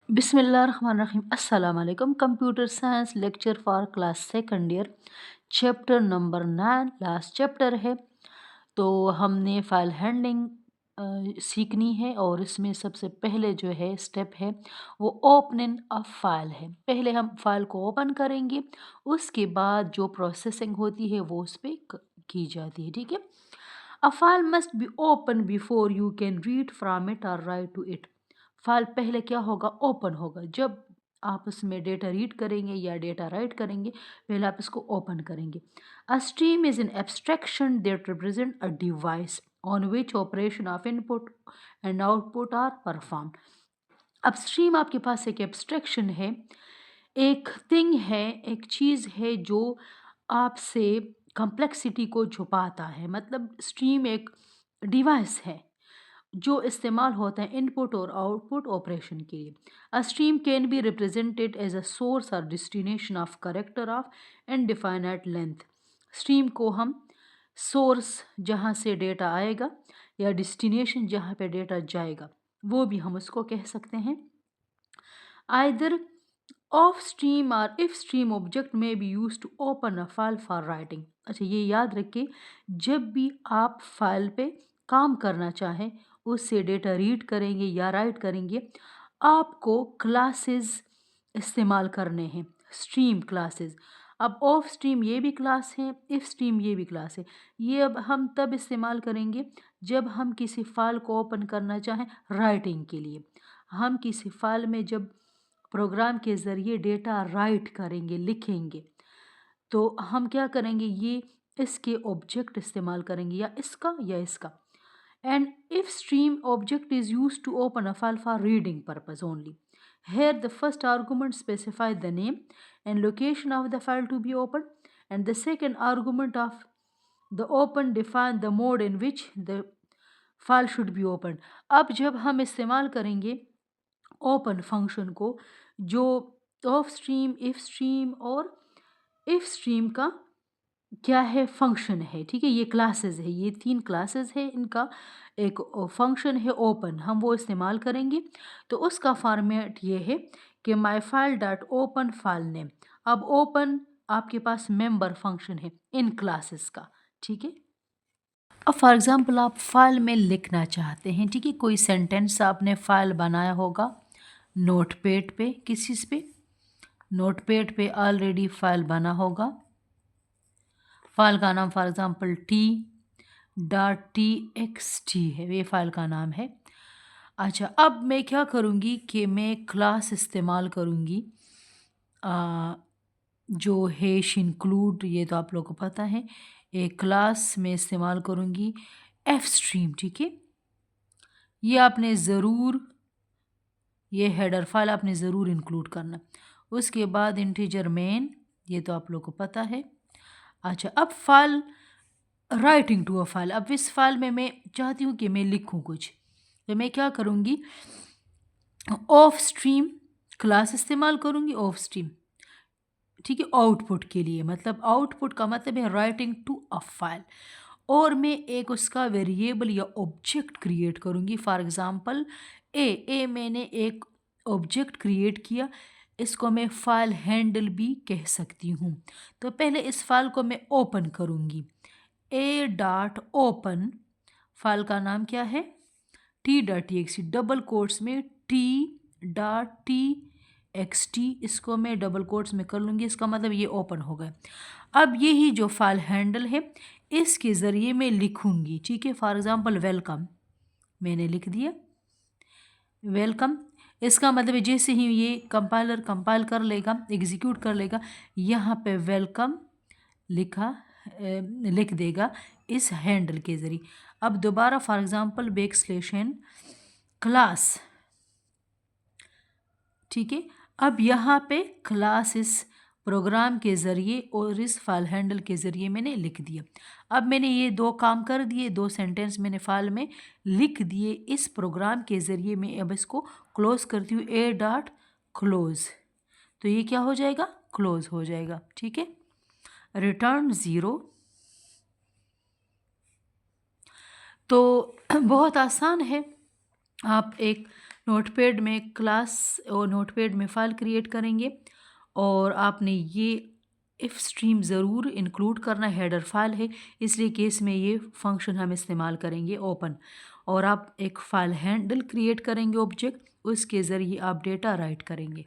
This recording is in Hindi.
बिस्मिल्लाहिर्रहमानिर्रहीम अस्सलाम वालेकुम। Computer science lecture for class second year, chapter number 9 last chapter है। तो हमने फाइल हैंडलिंग सीखनी है और इसमें सबसे पहले जो है स्टेप है वो ओपनिंग अ फाइल है। पहले हम फाइल को ओपन करेंगे, उसके बाद जो प्रोसेसिंग होती है वो उस पर की जाती है। ठीक है। A file must be open before you can read from it और राइट टू इट। फाइल पहले क्या होगा, ओपन होगा। जब आप उसमें डेटा रीड करेंगे या डेटा राइट करेंगे, पहले आप इसको ओपन करेंगे। A stream is an abstraction that represent a device on which operation of input and output are perform. अब स्ट्रीम आपके पास एक एब्स्ट्रैक्शन है, एक थिंग है, एक चीज़ है जो आपसे कॉम्प्लेक्सिटी को छुपाता है। मतलब स्ट्रीम एक डिवाइस है जो इस्तेमाल होता है इनपुट और आउटपुट ऑपरेशन के लिए। A stream can be represented as a source और destination of character of indefinite length. Stream को हम सोर्स जहाँ से डेटा आएगा या डेस्टिनेशन जहाँ पे डेटा जाएगा वो भी हम उसको कह सकते हैं। आइदर ऑफ स्ट्रीम और ifstream object may be use to open a file for writing. अच्छा, ये याद रखिए, जब भी आप फाइल पे काम करना चाहें, उससे डेटा रीड करेंगे या राइट करेंगे, आपको क्लासेस इस्तेमाल करने हैं, स्ट्रीम क्लासेस। अब ऑफ स्ट्रीम ये भी क्लास है, इफ स्ट्रीम ये भी क्लास है। ये अब हम तब इस्तेमाल करेंगे जब हम किसी फाइल को ओपन करना चाहें राइटिंग के लिए। हम किसी फाइल में जब प्रोग्राम के ज़रिए डेटा राइट करेंगे, लिखेंगे, तो हम क्या करेंगे, ये इसके ऑब्जेक्ट इस्तेमाल करेंगे, या इसका या इसका। And ifstream object is use to open a file for reading purpose only. Here the first argument specifies the name and location of the file to be opened, and the second argument of the open define the mode in which the file should be opened. अब जब हम इस्तेमाल करेंगे ओपन फंक्शन को, जो ऑफ स्ट्रीम, इफ स्ट्रीम और इफ स्ट्रीम का क्या है, फंक्शन है। ठीक है, ये क्लासेस है, ये 3 क्लासेस है, इनका एक फंक्शन है ओपन, हम वो इस्तेमाल करेंगे। तो उसका फॉर्मेट ये है कि my file dot open file name. अब ओपन आपके पास मेंबर फंक्शन है इन क्लासेस का। ठीक है। अब फॉर एग्जांपल आप फाइल में लिखना चाहते हैं, ठीक है, कोई सेंटेंस आपने फाइल बनाया होगा नोटपैड पे, किसी पे नोटपैड पे ऑलरेडी फाइल बना होगा। फाइल का नाम फॉर एग्जांपल t.txt है, ये फाइल का नाम है। अच्छा, अब मैं क्या करूँगी कि मैं क्लास इस्तेमाल करूँगी जो हैश इंक्लूड, ये तो आप लोगों को पता है। एक क्लास में इस्तेमाल करूँगी एफ स्ट्रीम। ठीक है, ये आपने ज़रूर, ये हेडर फाइल आपने ज़रूर इंक्लूड करना। उसके बाद इंटीजर मेन, ये तो आप लोगों को पता है। अच्छा, अब file writing to a file. अब इस फाइल में मैं चाहती हूँ कि मैं लिखूँ कुछ, तो मैं क्या करूँगी, ऑफ स्ट्रीम क्लास इस्तेमाल करूँगी, ऑफ स्ट्रीम। ठीक है, आउटपुट के लिए, मतलब आउटपुट का मतलब है राइटिंग टू अ फाइल। और मैं एक उसका वेरिएबल या ऑब्जेक्ट क्रिएट करूँगी, फॉर एग्जांपल ए मैंने एक ऑब्जेक्ट क्रिएट किया, इसको मैं फाइल हैंडल भी कह सकती हूँ। तो पहले इस फाइल को मैं ओपन करूँगी, ए डॉट ओपन, फाइल का नाम क्या है, t.txt, डबल कोट्स में t.txt, इसको मैं डबल कोट्स में कर लूँगी, इसका मतलब ये ओपन हो गया। अब यही जो फाइल हैंडल है, इसके ज़रिए मैं लिखूँगी। ठीक है, फॉर एग्जांपल वेलकम, मैंने लिख दिया वेलकम। इसका मतलब है जैसे ही ये कंपाइलर कंपाइल कर लेगा, एग्जीक्यूट कर लेगा, यहाँ पे वेलकम लिख देगा इस हैंडल के ज़रिए। अब दोबारा फॉर एग्जांपल बैकस्लैश क्लास। ठीक है, अब यहाँ पे क्लास इस प्रोग्राम के ज़रिए और इस फाइल हैंडल के ज़रिए मैंने लिख दिया। अब मैंने ये 2 काम कर दिए, 2 सेंटेंस मैंने फाइल में लिख दिए इस प्रोग्राम के ज़रिए। मैं अब इसको क्लोज़ करती हूँ, ए डॉट क्लोज़, तो ये क्या हो जाएगा, क्लोज़ हो जाएगा। ठीक है, रिटर्न 0। तो बहुत आसान है, आप एक नोटपैड में क्लास और नोटपैड में फ़ाइल क्रिएट करेंगे और आपने ये इफ़ स्ट्रीम ज़रूर इंक्लूड करना, हेडर फाइल है इसलिए केस में ये फंक्शन हम इस्तेमाल करेंगे ओपन। और आप एक फ़ाइल हैंडल क्रिएट करेंगे ऑब्जेक्ट, उसके ज़रिए आप डेटा राइट करेंगे।